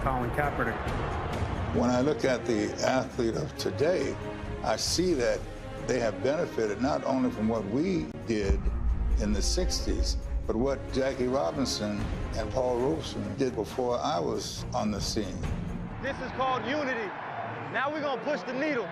Colin Kaepernick. When I look at the athlete of today, I see that they have benefited not only from what we did in the 60s, but what Jackie Robinson and Paul Robeson did before I was on the scene. This is called unity. Now we're gonna push the needle.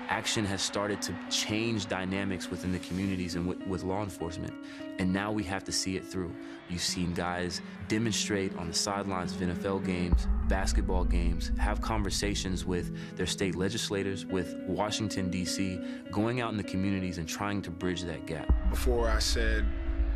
Action has started to change dynamics within the communities and with law enforcement. And now we have to see it through. You've seen guys demonstrate on the sidelines of NFL games, basketball games, have conversations with their state legislators, with Washington, D.C., going out in the communities and trying to bridge that gap. Before I said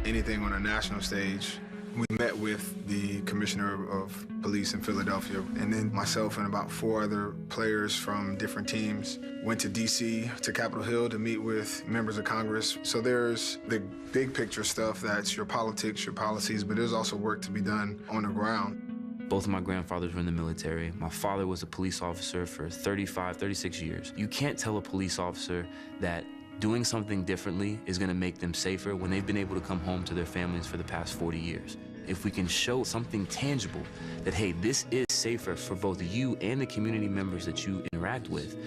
anything on a national stage, we met with the commissioner of police in Philadelphia, and then myself and about 4 other players from different teams went to D.C., to Capitol Hill to meet with members of Congress. So there's the big picture stuff, that's your politics, your policies, but there's also work to be done on the ground. Both of my grandfathers were in the military. My father was a police officer for 35, 36 years. You can't tell a police officer that doing something differently is going to make them safer when they've been able to come home to their families for the past 40 years. If we can show something tangible that, hey, this is safer for both you and the community members that you interact with,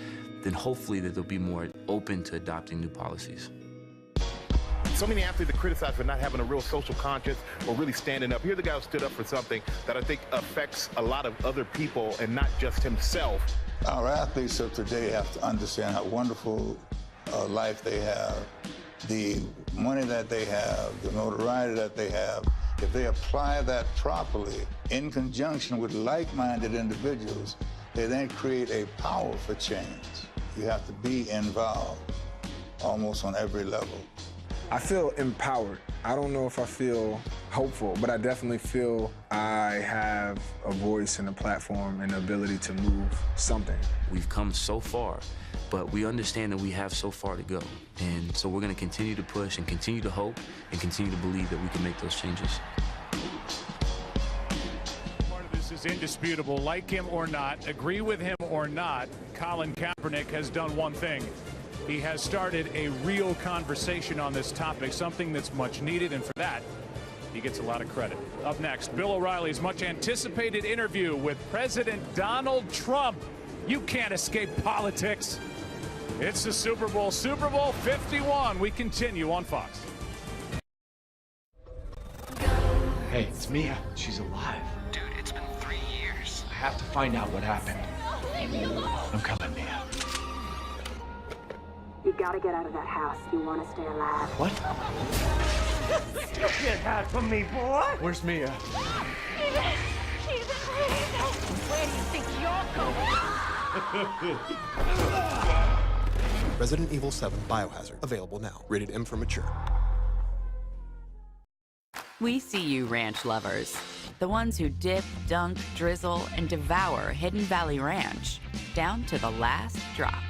then hopefully that they'll be more open to adopting new policies. So many athletes are criticized for not having a real social conscience or really standing up. Here's the guy who stood up for something that I think affects a lot of other people and not just himself. Our athletes of today have to understand how wonderful life they have, the money that they have, the notoriety that they have. If they apply that properly in conjunction with like-minded individuals, they then create a power for change. You have to be involved almost on every level. I feel empowered. I don't know if I feel hopeful, but I definitely feel I have a voice and a platform and the ability to move something. We've come so far, but we understand that we have so far to go. And so we're going to continue to push and continue to hope and continue to believe that we can make those changes. Part of this is indisputable. Like him or not, agree with him or not, Colin Kaepernick has done one thing. He has started a real conversation on this topic, something that's much needed, and for that, he gets a lot of credit. Up next, Bill O'Reilly's much anticipated interview with President Donald Trump. You can't escape politics. It's the Super Bowl, Super Bowl 51. We continue on Fox. Hey, it's Mia. She's alive. Dude, it's been 3 years. I have to find out what happened. Leave me alone. I'm coming, Mia. You gotta get out of that house. You want to stay alive. What? Get out from me, boy! Where's Mia? She's in prison! Where do you think you're going? Resident Evil 7 Biohazard. Available now. Rated M for mature. We see you, ranch lovers. The ones who dip, dunk, drizzle, and devour Hidden Valley Ranch, down to the last drop.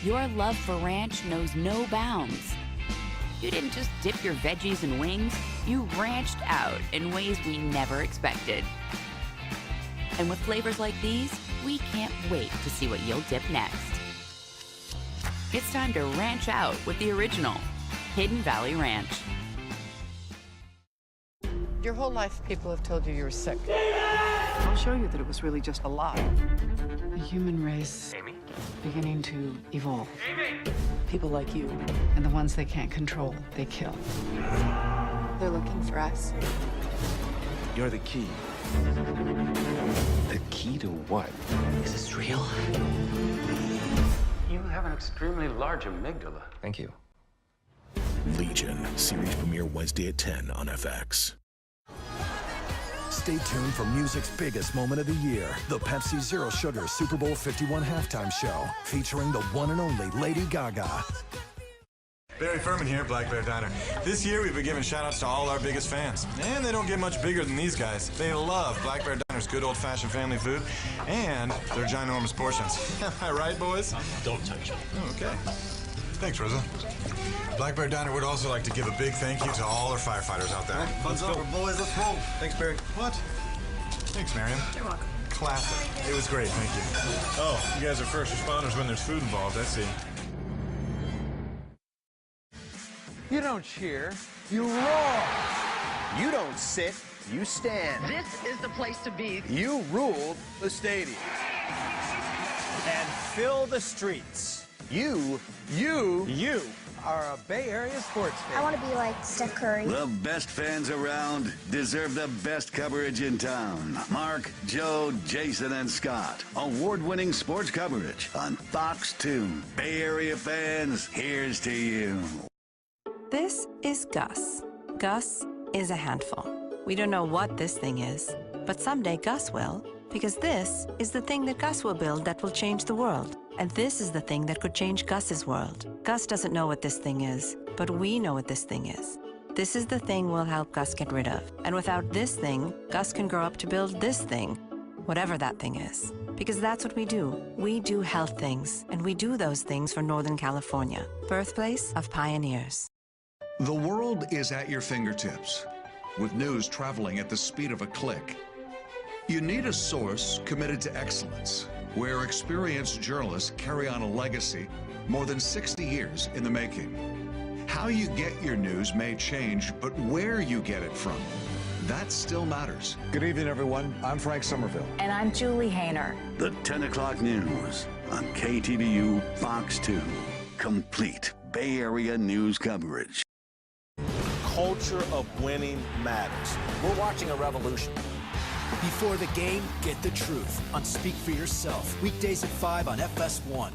Your love for ranch knows no bounds. You didn't just dip your veggies and wings, you ranched out in ways we never expected. And with flavors like these, we can't wait to see what you'll dip next. It's time to ranch out with the original Hidden Valley Ranch. Your whole life, people have told you you were sick. I'll show you that it was really just a lie. The human race beginning to evolve. People like you, and the ones they can't control, they kill. They're looking for us. You're the key. The key to what? Is this real? You have an extremely large amygdala. Thank you. Legion, series premiere Wednesday at 10 on FX. Stay tuned for music's biggest moment of the year, the Pepsi Zero Sugar Super Bowl 51 halftime show, featuring the one and only Lady Gaga. Barry Furman here, Black Bear Diner. This year, we've been giving shout-outs to all our biggest fans. And they don't get much bigger than these guys. They love Black Bear Diner's good old-fashioned family food and their ginormous portions. Am I right, boys? Don't touch it. Oh, okay. Thanks, Rosa. Black Bear Diner would also like to give a big thank you to all our firefighters out there. Fun's over, boys. Let's roll. Thanks, Barry. What? Thanks, Marion. You're welcome. Classic. It was great, thank you. Oh, you guys are first responders when there's food involved, I see. You don't cheer, you roar. You don't sit, You stand. This is the place to be. You rule the stadium. And fill the streets. You are a Bay Area sports fan. I want to be like Steph Curry. The best fans around deserve the best coverage in town. Mark, Joe, Jason, and Scott. Award-winning sports coverage on Fox 2. Bay Area fans, here's to you. This is Gus. Gus is a handful. We don't know what this thing is, but someday Gus will, because this is the thing that Gus will build that will change the world. And this is the thing that could change Gus's world. Gus doesn't know what this thing is, but we know what this thing is. This is the thing we'll help Gus get rid of. And without this thing, Gus can grow up to build this thing, whatever that thing is. Because that's what we do. We do health things, and we do those things for Northern California, birthplace of pioneers. The world is at your fingertips, with news traveling at the speed of a click. You need a source committed to excellence, where experienced journalists carry on a legacy more than 60 years in the making. How you get your news may change, but where you get it from, that still matters. Good evening, everyone. I'm Frank Somerville. And I'm Julie Hayner. The 10 o'clock news on KTVU Fox 2. Complete Bay Area news coverage. Culture of winning matters. We're watching a revolution. Before the game, get the truth on Speak for Yourself. Weekdays at 5 on FS1.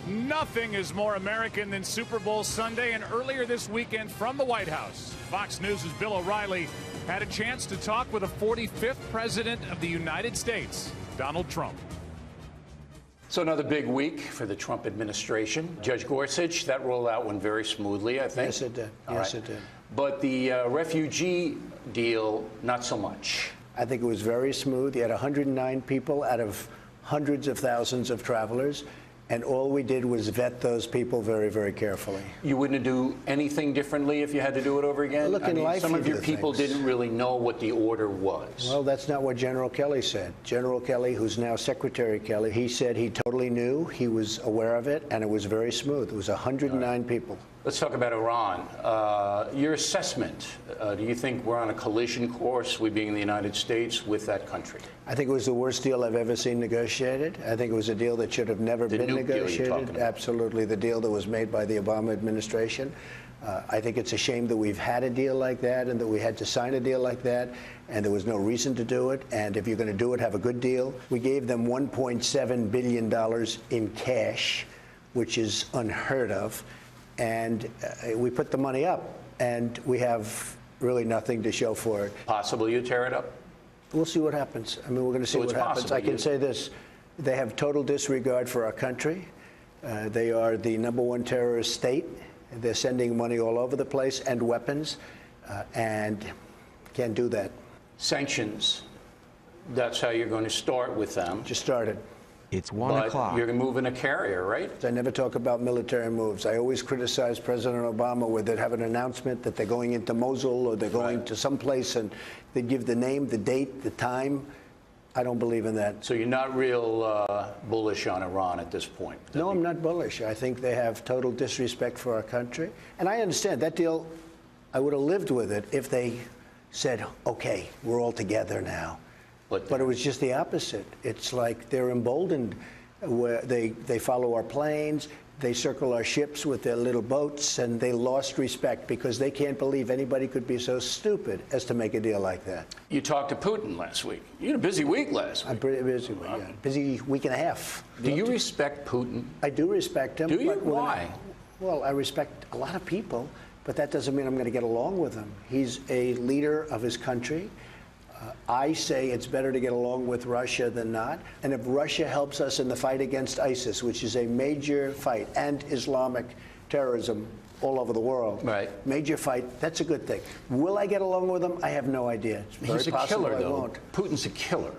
Nothing is more American than Super Bowl Sunday, and earlier this weekend from the White House, Fox News' Bill O'Reilly had a chance to talk with the 45th President of the United States, Donald Trump. So another big week for the Trump administration. Judge Gorsuch, that rolled out went very smoothly, I think. Yes, it did. Yes, it did. But the refugee deal, not so much. I think it was very smooth. You had 109 people out of hundreds of thousands of travelers, and all we did was vet those people very, very carefully. You wouldn't do anything differently if you had to do it over again? Look, in life, some of your people didn't really know what the order was. Well, that's not what General Kelly said. General Kelly, who's now Secretary Kelly, he said he totally knew, he was aware of it, and it was very smooth. It was 109 people. Let's talk about Iran. Your assessment, do you think we're on a collision course, we being in the United States, with that country? I think it was the worst deal I've ever seen negotiated. I think it was a deal that should have never been negotiated. Absolutely, the deal that was made by the Obama administration. I think it's a shame that we've had a deal like that and that we had to sign a deal like that, and there was no reason to do it. And if you're going to do it, have a good deal. We gave them $1.7 billion in cash, which is unheard of. And we put the money up, and we have really nothing to show for it. Possible you tear it up? We'll see what happens. I mean, we're going to see what happens. I can say this. They have total disregard for our country. They are the #1 terrorist state. They're sending money all over the place and weapons, and can't do that. Sanctions, that's how you're going to start with them. Just started. It's 1 o'clock. You're moving a carrier, right? I never talk about military moves. I always criticize President Obama where they'd have an announcement that they're going into Mosul or they're going to some place, and they'd give the name, the date, the time. I don't believe in that. So you're not real bullish on Iran at this point? No, I'm not bullish. I think they have total disrespect for our country. And I understand that deal, I would have lived with it if they said, okay, we're all together now. But it was just the opposite. It's like they're emboldened, where they follow our planes, they circle our ships with their little boats, and they lost respect because they can't believe anybody could be so stupid as to make a deal like that. You talked to Putin last week. You had a busy week last week. I'm pretty busy week, yeah. Busy week and a half. Do you respect Putin? I do respect him. Do you? Why? Well, I respect a lot of people, but that doesn't mean I'm going to get along with him. He's a leader of his country. I say it's better to get along with Russia than not. And if Russia helps us in the fight against ISIS, which is a major fight, and Islamic terrorism all over the world, major fight, that's a good thing. Will I get along with him? I have no idea. It's very He's a possible killer, I though. won't. Putin's a killer.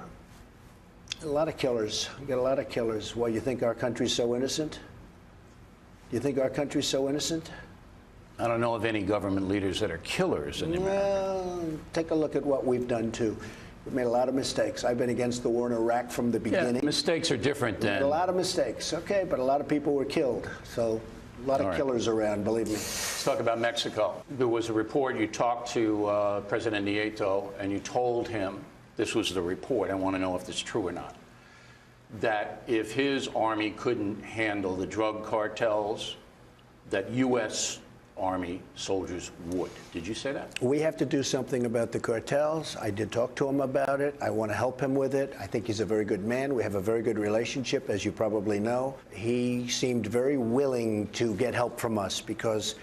A lot of killers. We got a lot of killers. Why, you think our country's so innocent? You think our country's so innocent? I don't know of any government leaders that are killers in America. Well, take a look at what we've done, too. We've made a lot of mistakes. I've been against the war in Iraq from the beginning. Yeah, mistakes are different than... A lot of mistakes, okay, but a lot of people were killed. So A lot of killers around, believe me. Let's talk about Mexico. There was a report, you talked to President Nieto, and you told him, this was the report, I want to know if this is true or not, that if his army couldn't handle the drug cartels, that U.S. Army soldiers would. Did you say that? We have to do something about the cartels. I did talk to him about it. I want to help him with it. I think he's a very good man. We have a very good relationship, as you probably know. He seemed very willing to get help from us because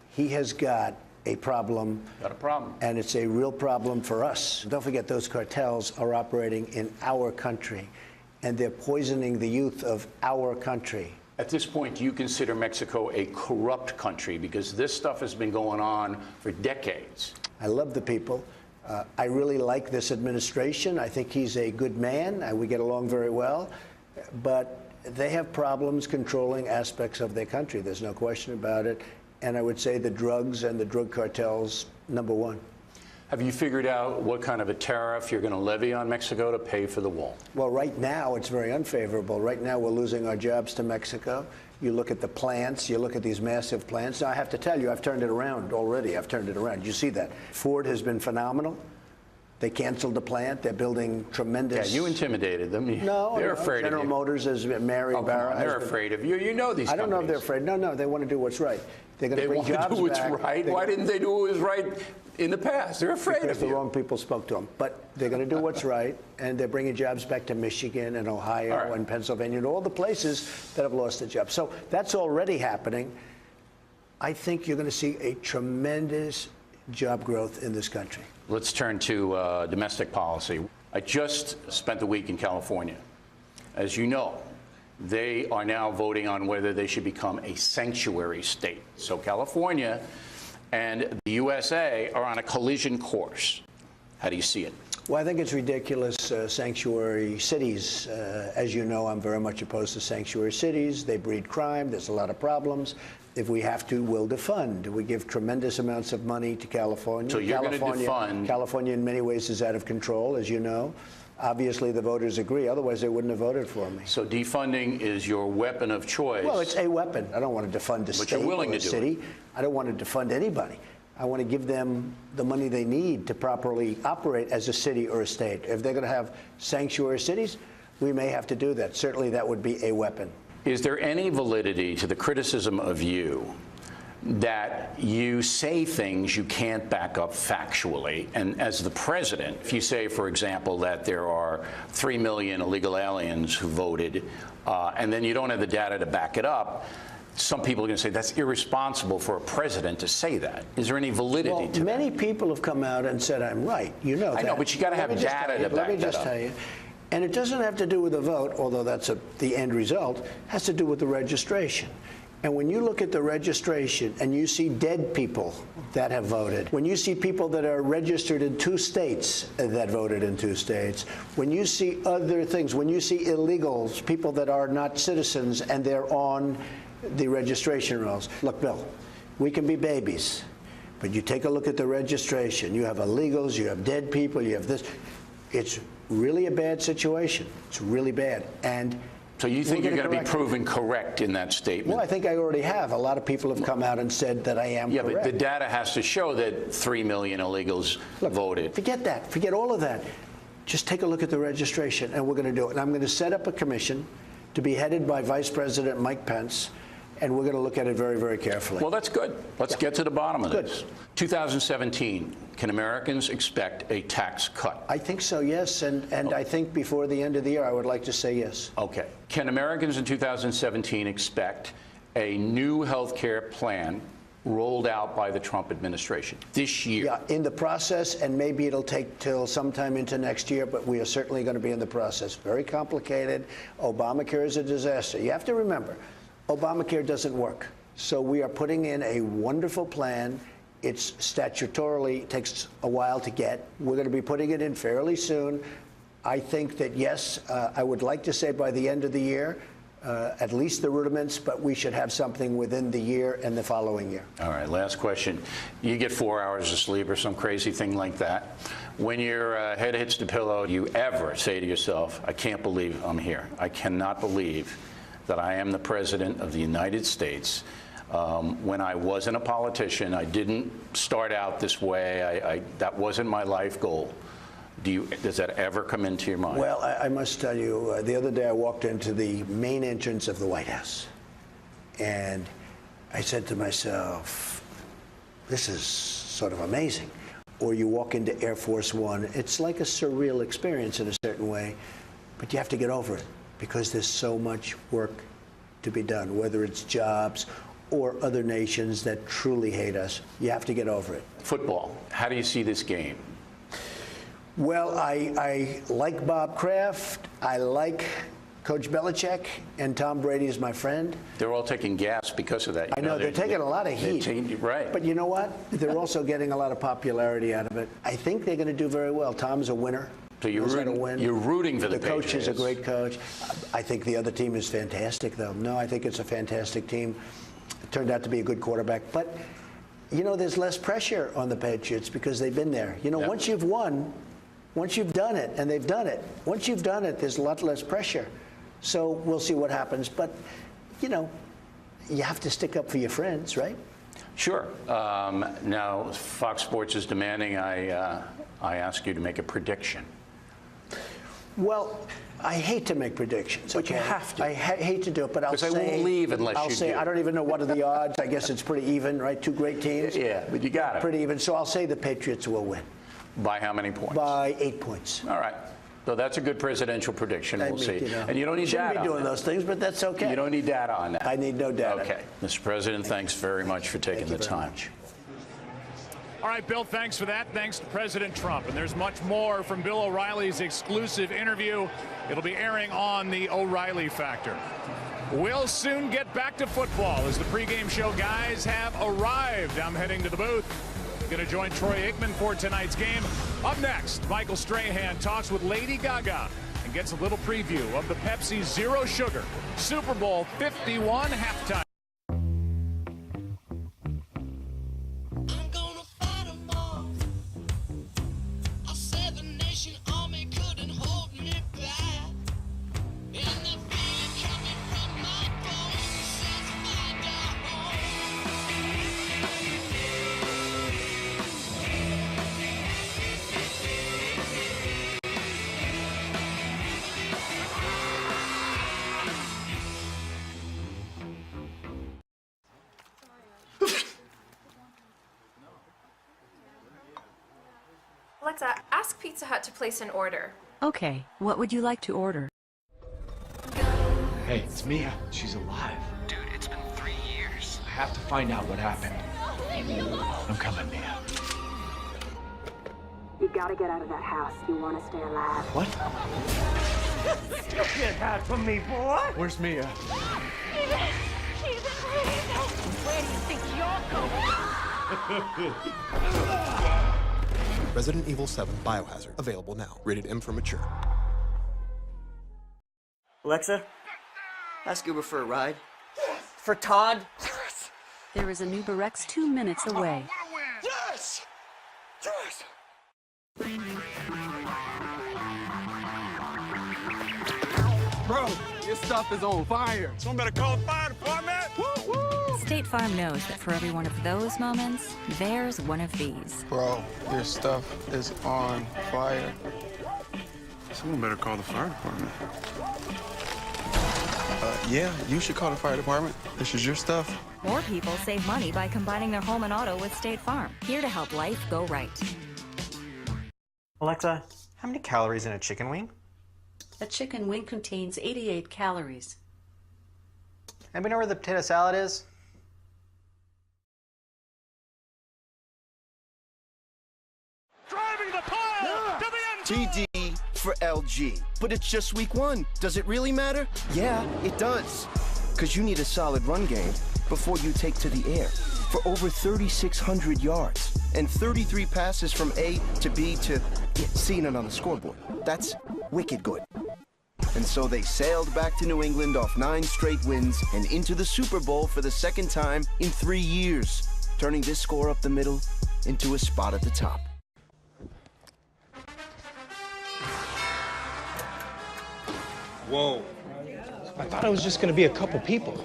he has got a problem. Got a problem. And it's a real problem for us. Don't forget, those cartels are operating in our country, and they're poisoning the youth of our country. At this point, do you consider Mexico a corrupt country? Because this stuff has been going on for decades. I love the people. I really like this administration. I think he's a good man. We get along very well. But they have problems controlling aspects of their country. There's no question about it. And I would say the drugs and the drug cartels, number one. Have you figured out what kind of a tariff you're going to levy on Mexico to pay for the wall? Well, right now, it's very unfavorable. Right now, we're losing our jobs to Mexico. You look at the plants, you look at these massive plants. Now, I have to tell you, I've turned it around already. I've turned it around. You see that. Ford has been phenomenal. They canceled the plant. They're building tremendous. Yeah, you intimidated them. No, they're afraid General of you. Motors has been Mary Barra. They're afraid of you. You know these companies. I don't know if they're afraid. No, they want to do what's right. They're going to bring jobs back. They want to do what's right? Why didn't they do what was right in the past? They're afraid of you. Because the wrong people spoke to them. But they're going to do what's right, and they're bringing jobs back to Michigan and Ohio and Pennsylvania and all the places that have lost their jobs. So that's already happening. I think you're going to see a tremendous job growth in this country. Let's turn to domestic policy. I just spent the week in California. As you know, they are now voting on whether they should become a sanctuary state. So California and the USA are on a collision course. How do you see it? Well, I think it's ridiculous, sanctuary cities. As you know, I'm very much opposed to sanctuary cities. They breed crime. There's a lot of problems. If we have to, we'll defund. We give tremendous amounts of money to California. So you're going to defund. California, in many ways, is out of control, as you know. Obviously, the voters agree. Otherwise, they wouldn't have voted for me. So defunding is your weapon of choice. Well, it's a weapon. I don't want to defund a state or a city. I don't want to defund anybody. I want to give them the money they need to properly operate as a city or a state. If they're going to have sanctuary cities, we may have to do that. Certainly, that would be a weapon. Is there any validity to the criticism of you that you say things you can't back up factually? And as the president, if you say, for example, that there are 3 million illegal aliens who voted, and then you don't have the data to back it up, some people are going to say that's irresponsible for a president to say that. Is there any validity to that? Many people have come out and said I'm right. You know that. I know, but you got to have data to back that up. Let me just tell you. And it doesn't have to do with the vote, although that's the end result. It has to do with the registration. And when you look at the registration and you see dead people that have voted, when you see people that are registered in 2 states that voted in 2 states, when you see other things, when you see illegals, people that are not citizens and they're on the registration rolls. Look, Bill, we can be babies, but you take a look at the registration. You have illegals, you have dead people, you have this. It's really a bad situation. It's really bad. And so you think you're going to be proven correct in that statement? Well, I think I already have. A lot of people have come out and said that I am correct. Yeah, but the data has to show that 3 million illegals voted. Forget that. Forget all of that. Just take a look at the registration, and we're going to do it. And I'm going to set up a commission to be headed by Vice President Mike Pence, and we're going to look at it very, very carefully. Well, that's good. Let's get to the bottom of this. 2017, can Americans expect a tax cut? I think so, yes, and I think before the end of the year, I would like to say yes. Okay. Can Americans in 2017 expect a new health care plan rolled out by the Trump administration this year? Yeah, in the process, and maybe it'll take till sometime into next year, but we are certainly going to be in the process. Very complicated. Obamacare is a disaster. You have to remember, Obamacare doesn't work. So we are putting in a wonderful plan. It's statutorily takes a while to get. We're going to be putting it in fairly soon. I think that, yes, I would like to say by the end of the year, at least the rudiments, but we should have something within the year and the following year. All right, last question. You get 4 hours of sleep or some crazy thing like that. When your head hits the pillow, do you ever say to yourself, I can't believe I'm here. I cannot believe that I am the president of the United States. When I wasn't a politician, I didn't start out this way. That wasn't my life goal. Does that ever come into your mind? Well, I must tell you, the other day I walked into the main entrance of the White House, and I said to myself, this is sort of amazing. Or you walk into Air Force One, it's like a surreal experience in a certain way, but you have to get over it because there's so much work to be done, whether it's jobs or other nations that truly hate us. You have to get over it. Football, how do you see this game? Well, I like Bob Kraft. I like Coach Belichick, and Tom Brady is my friend. They're all taking gas because of that. I know, they're taking a lot of heat. Right. But you know what? They're also getting a lot of popularity out of it. I think they're going to do very well. Tom's a winner. So you're rooting for the Patriots. The coach is a great coach. I think the other team is fantastic, though. No, I think it's a fantastic team. It turned out to be a good quarterback. But, you know, there's less pressure on the Patriots because they've been there. You know, once you've won, once you've done it, and they've done it, once you've done it, there's a lot less pressure. So we'll see what happens. But, you know, you have to stick up for your friends, right? Sure. Now, Fox Sports is demanding I ask you to make a prediction. Well, I hate to make predictions. But you have to. I hate to do it, but I'll say... Because I won't leave unless you do. I don't even know what are the odds. I guess it's pretty even, right? Two great teams. Yeah, but you got it. Pretty even. So I'll say the Patriots will win. By how many points? By 8 points. All right. So that's a good presidential prediction. We'll see. You know, and you don't need data on that. Shouldn't be doing those things, but that's okay. You don't need data on that. I need no data. Okay. Mr. President, thanks very much for taking the time. All right, Bill, thanks for that. Thanks to President Trump. And there's much more from Bill O'Reilly's exclusive interview. It'll be airing on the O'Reilly Factor. We'll soon get back to football as the pregame show guys have arrived. I'm heading to the booth. Going to join Troy Aikman for tonight's game. Up next, Michael Strahan talks with Lady Gaga and gets a little preview of the Pepsi Zero Sugar Super Bowl 51 halftime. Alexa, ask Pizza Hut to place an order. Okay, what would you like to order? Hey, it's Mia. She's alive. Dude, it's been 3 years. I have to find out what happened. I'm coming, Mia. You gotta get out of that house. You want to stay alive. What? Get that from me, boy! Where's Mia? She's in prison. Where do you think you're going? Resident Evil 7 Biohazard. Available now. Rated M for mature. Alexa, ask Uber for a ride. For Todd? There is an Uber X 2 minutes away. Yes! Yes! Bro, your stuff is on fire. Someone better call the fire department. Woo, woo. State Farm knows that for every one of those moments, there's one of these. Bro, your stuff is on fire. Someone better call the fire department. Yeah, you should call the fire department. This is your stuff. More people save money by combining their home and auto with State Farm. Here to help life go right. Alexa, how many calories in a chicken wing? A chicken wing contains 88 calories. Anybody know where the potato salad is? Driving the pile to the end. TD for LG. But it's just week 1. Does it really matter? Yeah, it does. Because you need a solid run game before you take to the air for over 3,600 yards and 33 passes from A to B to seeing it on the scoreboard. That's wicked good. And so they sailed back to New England off 9 straight wins and into the Super Bowl for the second time in 3 years, turning this score up the middle into a spot at the top. Whoa. I thought it was just gonna be a couple people.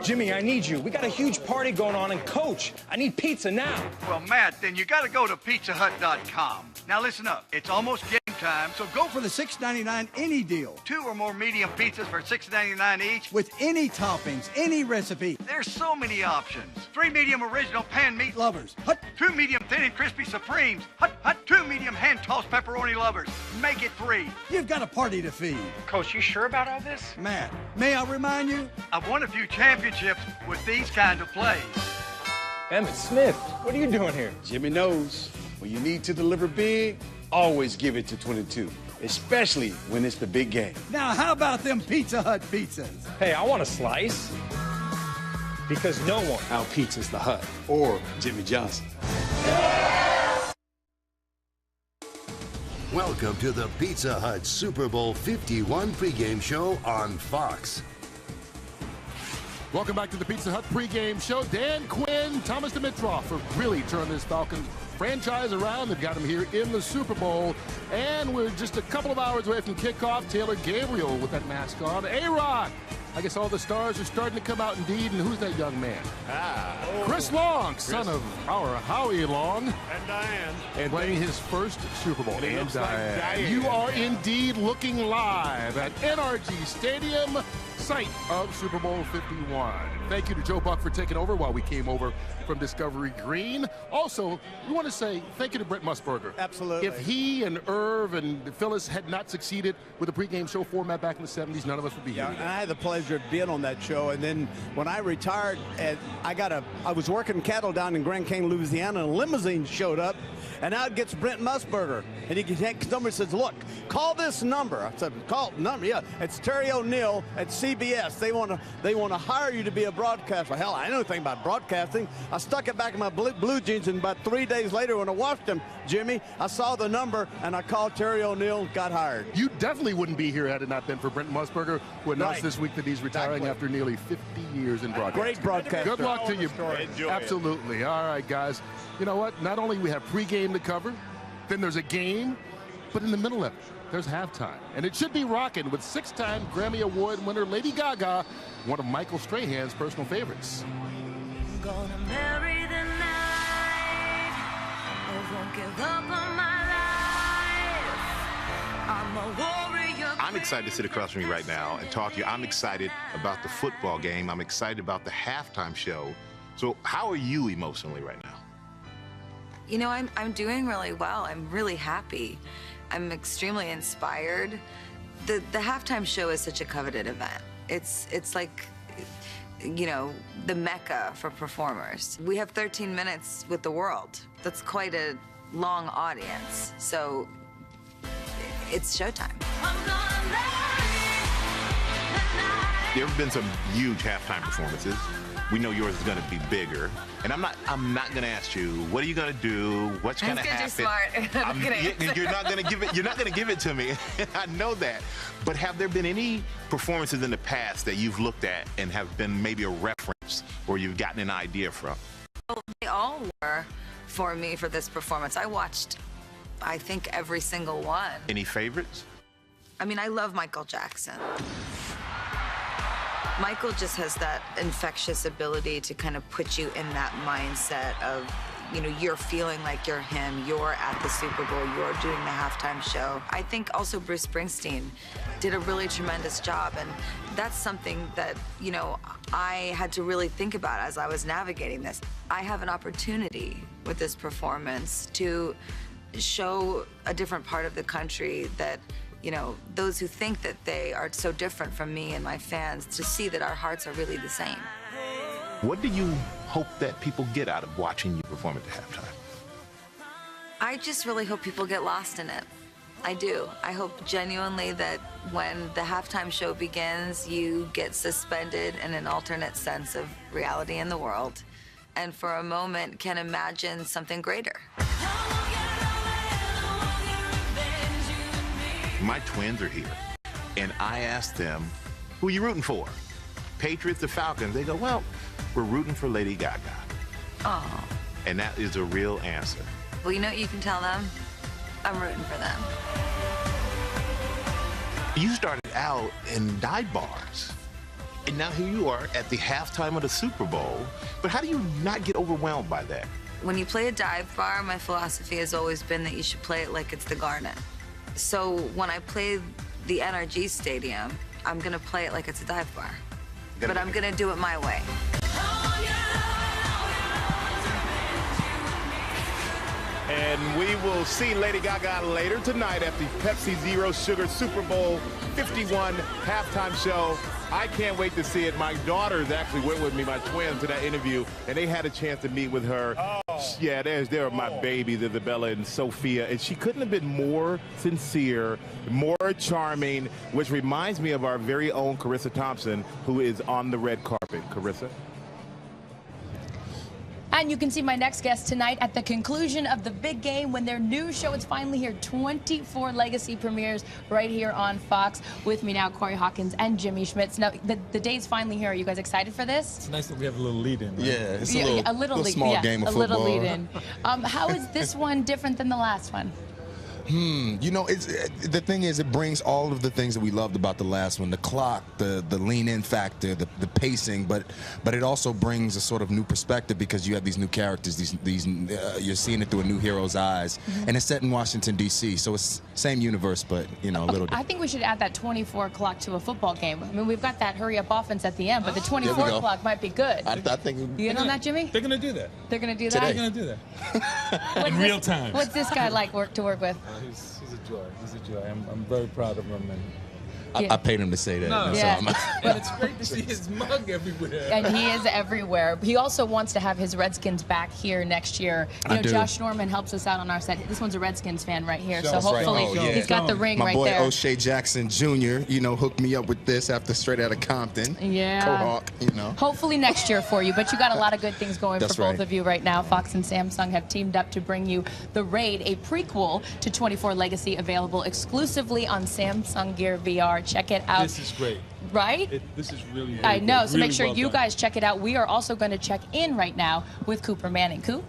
Jimmy, I need you. We got a huge party going on, and Coach, I need pizza now. Well, Matt, then you got to go to pizzahut.com. Now listen up. It's almost game time, so go for the $6.99 any deal. 2 or more medium pizzas for $6.99 each. With any toppings, any recipe. There's so many options. 3 medium original pan meat lovers. Hut. 2 medium thin and crispy supremes. Hut, hut. 2 medium hand-tossed pepperoni lovers. Make it 3. You've got a party to feed. Coach, you sure about all this? Matt, may I remind you? I've won a few championships with these kind of plays. Emmett Smith, what are you doing here? Jimmy knows when you need to deliver big, always give it to 22, especially when it's the big game. Now, how about them Pizza Hut pizzas? Hey, I want a slice. Because no one out-pizzas the Hut or Jimmy Johnson. Welcome to the Pizza Hut Super Bowl 51 pregame show on Fox. Welcome back to the Pizza Hut pregame show. Dan Quinn, Thomas Dimitroff have really turned this Falcons franchise around. They've got him here in the Super Bowl. And we're just a couple of hours away from kickoff. Taylor Gabriel with that mask on. A-Rod. I guess all the stars are starting to come out indeed. And who's that young man? Chris Long, son of our Howie Long. And Diane. And playing his first Super Bowl. And And Diane. Diane. You are indeed looking live at NRG Stadium, site of Super Bowl 51. Thank you to Joe Buck for taking over while we came over from Discovery Green. Also, we want to say thank you to Brent Musburger. Absolutely. If he and Irv and Phyllis had not succeeded with the pregame show format back in the 70s, none of us would be here. And I had the pleasure of being on that show. And then when I retired, I was working cattle down in Grand Canyon, Louisiana, and a limousine showed up. And out gets Brent Musburger. And somebody says, look, call this number. I said, call number, yeah. It's Terry O'Neill at CBS. They want to hire you to be a broadcaster. Hell, I know anything about broadcasting. I stuck it back in my blue jeans, and about 3 days later when I watched them, Jimmy, I saw the number, and I called Terry O'Neill, got hired. You definitely wouldn't be here had it not been for Brent Musburger, who announced this week that he's retiring after nearly 50 years in broadcasting. Great broadcaster. Good luck to you. Enjoy Absolutely. All right, guys. You know what? Not only we have pregame to cover, then there's a game, but in the middle of it, there's halftime. And it should be rocking with 6-time Grammy Award winner Lady Gaga, one of Michael Strahan's personal favorites. I'm gonna marry the night. I won't give up on my life. I'm a warrior. I'm excited to sit across from you right now and talk to you. I'm excited about the football game. I'm excited about the halftime show. So how are you emotionally right now? You know, I'm doing really well. I'm really happy. I'm extremely inspired. The halftime show is such a coveted event. It's like, you know, the mecca for performers. We have 13 minutes with the world. That's quite a long audience. So it's showtime. There have been some huge halftime performances. We know yours is going to be bigger, and I'm not going to ask you what are you going to do, what's going to happen. You're not going to give it. You're not going to give it to me. I know that. But have there been any performances in the past that you've looked at and have been maybe a reference or you've gotten an idea from? Well, they all were for me for this performance. I watched, I think, every single one. Any favorites? I mean, I love Michael Jackson. Michael just has that infectious ability to kind of put you in that mindset of, you know, you're feeling like you're him, you're at the Super Bowl, you're doing the halftime show. I think also Bruce Springsteen did a really tremendous job, and that's something that, you know, I had to really think about as I was navigating this. I have an opportunity with this performance to show a different part of the country that, you know, those who think that they are so different from me and my fans, to see that our hearts are really the same. What do you hope that people get out of watching you perform at the halftime? I just really hope people get lost in it. I do. I hope genuinely that when the halftime show begins, you get suspended in an alternate sense of reality in the world, and for a moment can imagine something greater. My twins are here, and I asked them, who are you rooting for? Patriots or Falcons? They go, well, we're rooting for Lady Gaga. Oh. And that is a real answer. Well, you know what you can tell them? I'm rooting for them. You started out in dive bars. And now here you are at the halftime of the Super Bowl. But how do you not get overwhelmed by that? When you play a dive bar, my philosophy has always been that you should play it like it's the Garden. So when I play the NRG Stadium, I'm gonna play it like it's a dive bar. But I'm gonna do it my way. And we will see Lady Gaga later tonight at the Pepsi Zero Sugar Super Bowl 51 halftime show. I can't wait to see it. My daughters actually went with me, my twins, to that interview, and they had a chance to meet with her. Yeah, there are my babies, Isabella and Sophia, and she couldn't have been more sincere, more charming, which reminds me of our very own Carissa Thompson, who is on the red carpet. Carissa? And you can see my next guest tonight at the conclusion of the big game when their new show is finally here. 24 Legacy premieres right here on Fox. With me now, Corey Hawkins and Jimmy Schmitz. Now, the day's finally here. Are you guys excited for this? It's nice that we have a little lead-in. Right? Yeah, it's a little small game of football. A little lead-in. How How is this one different than the last one? You know, the thing is, it brings all of the things that we loved about the last one: the clock, the lean-in factor, the pacing. But it also brings a sort of new perspective because you have these new characters. You're seeing it through a new hero's eyes, and it's set in Washington D.C. So it's same universe, but you know, a little different. I think we should add that 24 o'clock to a football game. I mean, we've got that hurry-up offense at the end, but the 24 o'clock might be good. I think you in on that, Jimmy? They're gonna do that. They're gonna do that. They're gonna do that in real time. What's this guy like to work with? He's a joy. He's a joy. I'm very proud of him. And I paid him to say that. No, yeah. But it's great to see his mug everywhere. And he is everywhere. He also wants to have his Redskins back here next year. You know, Josh Norman helps us out on our set. This one's a Redskins fan right here, so hopefully he's got the ring right there. My boy O'Shea Jackson Jr., you know, hooked me up with this after straight out of Compton. Yeah. Cohawk, you know. Hopefully next year for you, but you got a lot of good things going for both of you right now. Fox and Samsung have teamed up to bring you The Raid, a prequel to 24 Legacy, available exclusively on Samsung Gear VR. Check it out. This is great. Right? This is really I know, so really make sure well you done. guys check it out. We are also going to check in right now with Cooper Manning. Coop?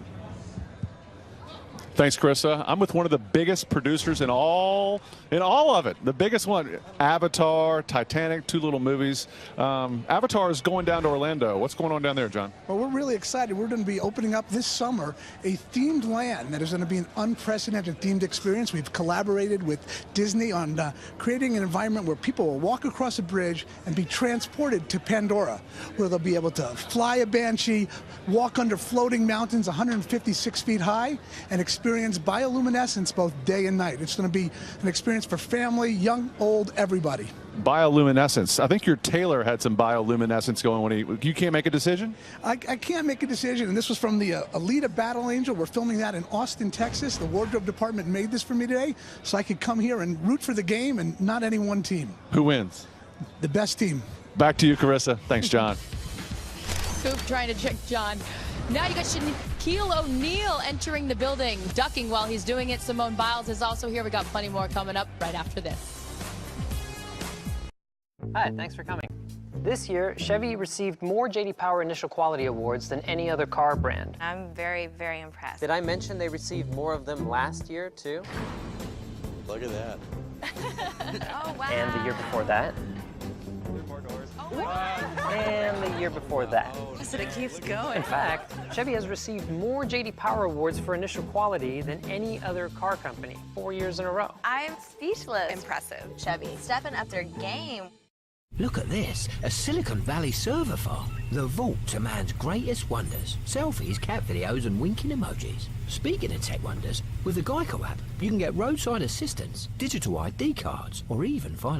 Thanks, Carissa. I'm with one of the biggest producers in all of it. The biggest one, Avatar, Titanic, two little movies. Avatar is going down to Orlando. What's going on down there, John? Well, we're really excited. We're going to be opening up this summer a themed land that is going to be an unprecedented themed experience. We've collaborated with Disney on creating an environment where people will walk across a bridge and be transported to Pandora, where they'll be able to fly a Banshee, walk under floating mountains 156 feet high, and experience bioluminescence both day and night. It's going to be an experience for family, young, old, everybody. Bioluminescence. I think your tailor had some bioluminescence going when you can't make a decision? I can't make a decision, and this was from the Alita Battle Angel. We're filming that in Austin, Texas. The wardrobe department made this for me today, so I could come here and root for the game and not any one team. Who wins? The best team. Back to you, Carissa. Thanks, John. Coop trying to check John. Now you got Shaquille O'Neal entering the building, ducking while he's doing it. Simone Biles is also here. We got plenty more coming up right after this. Hi, thanks for coming. This year, Chevy received more J.D. Power Initial Quality Awards than any other car brand. I'm very, very impressed. Did I mention they received more of them last year, too? Look at that. Oh, wow. And the year before that. And the year before that. Listen, it keeps going. In fact, Chevy has received more J.D. Power Awards for initial quality than any other car company, 4 years in a row. I'm speechless. Impressive. Chevy, stepping up their game. Look at this, a Silicon Valley server farm. The vault to man's greatest wonders. Selfies, cat videos, and winking emojis. Speaking of tech wonders, with the Geico app, you can get roadside assistance, digital ID cards, or even file